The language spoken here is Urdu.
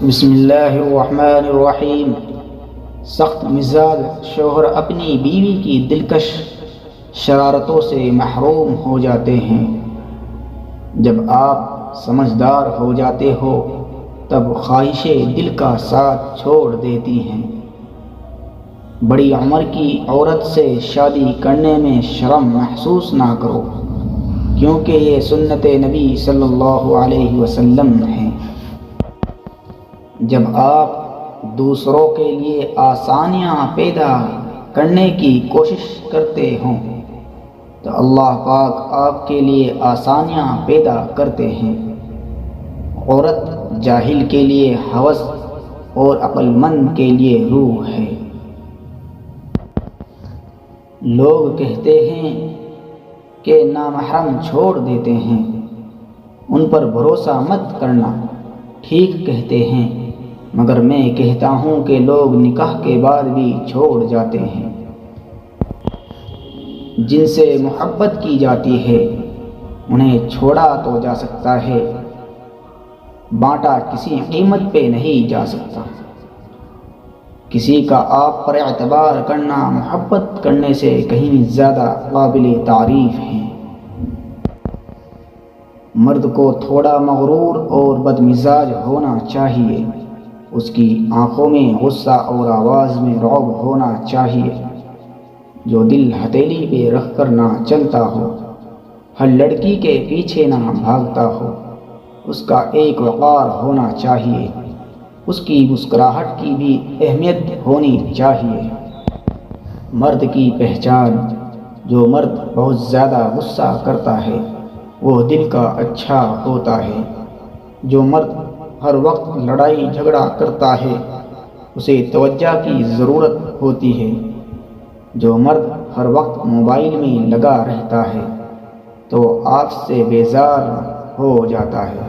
بسم اللہ الرحمن الرحیم۔ سخت مزاج شوہر اپنی بیوی کی دلکش شرارتوں سے محروم ہو جاتے ہیں۔ جب آپ سمجھدار ہو جاتے ہو تب خواہشیں دل کا ساتھ چھوڑ دیتی ہیں۔ بڑی عمر کی عورت سے شادی کرنے میں شرم محسوس نہ کرو، کیونکہ یہ سنت نبی صلی اللہ علیہ وسلم ہے۔ جب آپ دوسروں کے لیے آسانیاں پیدا کرنے کی کوشش کرتے ہوں تو اللہ پاک آپ کے لیے آسانیاں پیدا کرتے ہیں۔ عورت جاہل کے لیے ہوس اور عقل مند کے لیے روح ہے۔ لوگ کہتے ہیں کہ نامحرم چھوڑ دیتے ہیں، ان پر بھروسہ مت کرنا، ٹھیک کہتے ہیں، مگر میں کہتا ہوں کہ لوگ نکاح کے بعد بھی چھوڑ جاتے ہیں۔ جن سے محبت کی جاتی ہے انہیں چھوڑا تو جا سکتا ہے، بانٹا کسی قیمت پہ نہیں جا سکتا۔ کسی کا آپ پر اعتبار کرنا محبت کرنے سے کہیں زیادہ قابل تعریف ہے۔ مرد کو تھوڑا مغرور اور بدمزاج ہونا چاہیے، اس کی آنکھوں میں غصہ اور آواز میں رعب ہونا چاہیے، جو دل ہتھیلی پہ رکھ کر نہ چلتا ہو، ہر لڑکی کے پیچھے نہ بھاگتا ہو، اس کا ایک وقار ہونا چاہیے، اس کی مسکراہٹ کی بھی اہمیت ہونی چاہیے۔ مرد کی پہچان: جو مرد بہت زیادہ غصہ کرتا ہے وہ دل کا اچھا ہوتا ہے۔ جو مرد ہر وقت لڑائی جھگڑا کرتا ہے اسے توجہ کی ضرورت ہوتی ہے۔ جو مرد ہر وقت موبائل میں لگا رہتا ہے تو آپ سے بیزار ہو جاتا ہے۔